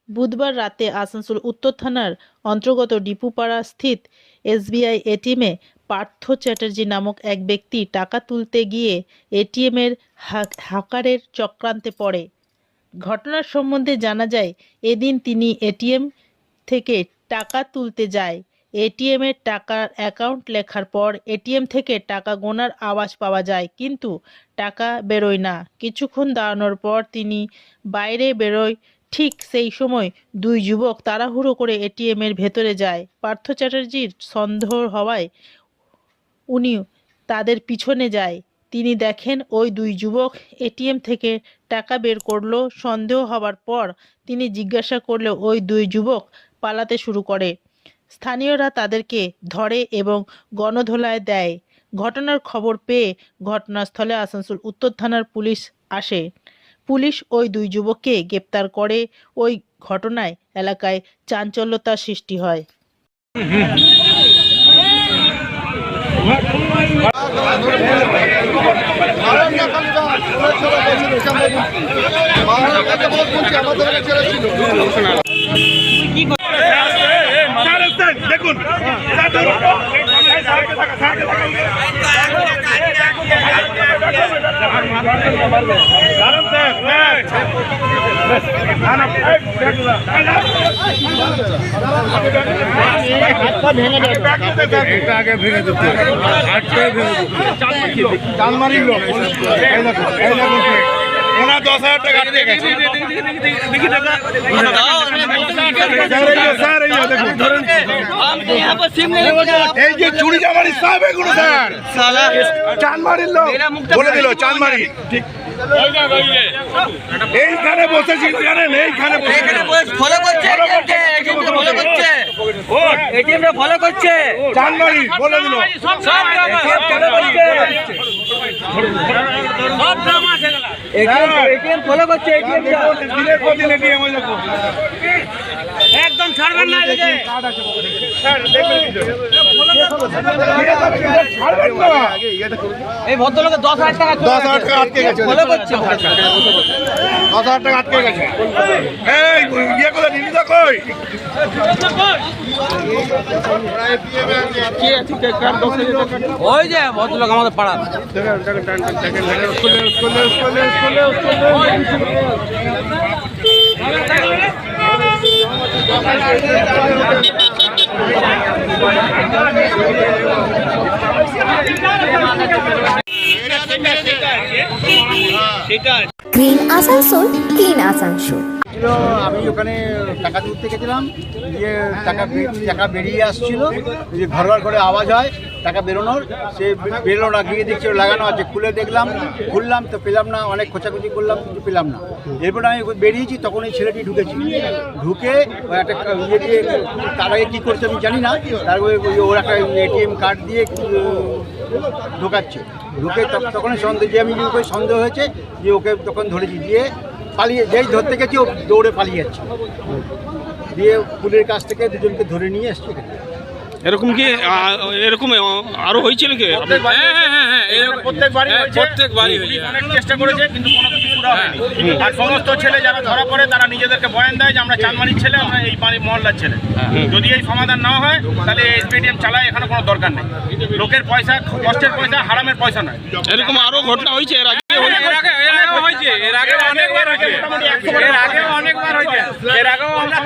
বুধবার রাতে আসানসোল উত্তর থানার অন্তর্গত ডিপুপাড়া স্থিত এসবিআই এটিএমে পার্থ চ্যাটার্জি নামক এক ব্যক্তি টাকা তুলতে গিয়ে এটিএমের হ্যাকারের চক্রান্তে পড়ে। ঘটনার সম্বন্ধে জানা যায়, এদিন তিনি এটিএম থেকে টাকা তুলতে যায়। এটিএমের টাকার অ্যাকাউন্ট লেখার পর এটিএম থেকে টাকা গোনার আওয়াজ পাওয়া যায়, কিন্তু টাকা বেরোয় না। কিছুক্ষণ দাঁড়ানোর পর তিনি বাইরে বেরোয়। ঠিক সেই সময় দুই যুবক তাড়াহুড়ো করে এটিএমের ভেতরে যায়। পার্থ চ্যাটার্জির সন্দেহ হওয়ায় উনি তাদের পিছনে যায়। তিনি দেখেন ওই দুই যুবক এটিএম থেকে টাকা বের করলো। সন্দেহ হওয়ার পর তিনি জিজ্ঞাসা করলে ওই দুই যুবক পালাতে শুরু করে। স্থানীয়রা তাদেরকে ধরে এবং গণধোলায় দেয়। ঘটনার খবর পেয়ে ঘটনাস্থলে আসানসোল উত্তর থানার পুলিশ আসে। পুলিশ ওই দুই যুবককে গ্রেপ্তার করে। ওই ঘটনায় এলাকায় চাঞ্চল্যতার সৃষ্টি হয়। দেখুন আগে ভেঙে দিতে চালমারির লোক ওনার 10,000 টাকা আটকে গেছে। এই যে চুরি জামারি সাহেব এগুলো স্যার চানমারির লোক বলে দিল চানমারি ঠিক এইখানে বসেছিল জানেন, এইখানে ফলো করছে ফলো করছে চানমারি বলে দিল ফলো করছে একদম ছাড়বেন না। এই ভদ্রলোকের 10,000 টাকা আটকে গেছে, ফলো করছে 10,000 টাকা আটকে গেছে। এই ইয়ে করে নিলিদা কই ওই যে ভদ্রলোক আমাদের পাড়া গ্রিন আসানসোল, ক্লিন আসানসোল। আমি ওখানে টাকা তুলতে গেছিলাম, দিয়ে টাকা বেরিয়ে আসছিল, যে ঘর করে আওয়াজ হয় টাকা বেরোনোর, সে বেরোলো না, গিয়ে দেখছি লাগানো আছে, খুলে দেখলাম, খুললাম তো পেলাম না, অনেক খোঁচাখুচি করলাম কিন্তু পেলাম না। এরপরে আমি বেরিয়েছি, তখন এই ছেলেটি ঢুকেছি, ঢুকে একটা ইয়ে দিয়ে তার আগে কী করছে আমি জানি না, তারপরে ওর একটা এটিএম কার্ড দিয়ে ঢোকাচ্ছে, ঢুকে তখন সন্দেহ যে আমি সন্দেহ হয়েছে যে ওকে তখন ধরেছি, দিয়ে পালিয়ে যেই ধরতে গেছি ও দৌড়ে পালিয়ে যাচ্ছে, দিয়ে পুলিশের কাছ থেকে দুজনকে ধরে নিয়ে এসছে। এরকম কি এরকম আরো হয়েছিল কি? প্রত্যেকবারই অনেক চেষ্টা করেছে কিন্তু কোনো কিছু পুরা হয়নি। আর সমস্ত ছেলে যারা ধরা পড়ে তারা নিজেদেরকে বয়ান দেয় যে আমরা চানমারির ছেলে, আমরা এই মহল্লার ছেলে। যদি এই সমাধান না হয় তাহলে এসবিআইএম চালায়, এখানে কোনো দরকার নেই। লোকের পয়সা, কষ্টের পয়সা, হারামের পয়সা নয়। এরকম আরো ঘটনা হয়েছে এর আগে? এর আগেও অনেকবার হয়েছে। এর আগেও আমরা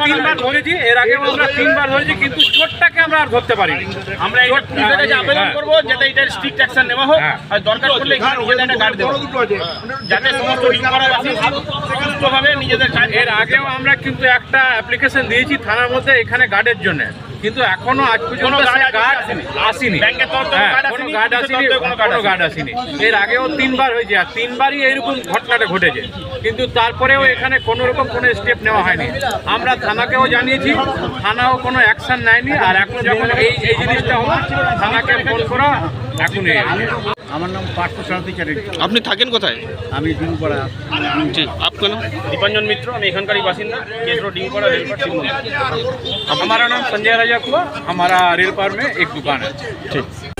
3বার ধরেছি, কিন্তু চোরটাকে আমরা আর ধরতে পারিনি। আমরা এই পুলিশের কাছে আবেদন করবো যাতে এটা স্ট্রিক্ট অ্যাকশন নেওয়া হোক, আর দরকার পড়লে এখানে নিজেদের গার্ড দেবো, যাতে সমস্ত ডিউটিপাড়াবাসী সুস্থভাবে নিজেদের কাজ। এর আগেও আমরা কিন্তু একটা অ্যাপ্লিকেশন দিয়েছি থানার মধ্যে এখানে গার্ডের জন্য, কিন্তু এখনো আজ পর্যন্ত গার্ড আসেনি, কোনো গার্ড আসেনি। এর আগেও 3বার হয়েছে, আর 3বারই এইরকম ঘটনাটা ঘটেছে, কিন্তু তারপরেও এখানে কোনো রকম কোনো স্টেপ নেওয়া হয়নি। আমরা থানাকেও জানিয়েছি, থানাও কোনো অ্যাকশন নেয়নি। আর এখন যখন এই জিনিসটা হলো, থানাকে ফোন করা এখন। আমার নাম পার্থ চ্যাটার্জি। আপনি থাকেন কোথায়? আমি ডিমপাড়া। ঠিক, আপনার নাম? दीपांजन मित्र, मैं एखनकारी बासिंदा, केसरो डिमपाड़ा रेलपाट सिंह। हमारा नाम संजय राजा कुआ, हमारा रेलपार में एक दुकान है। ठीक।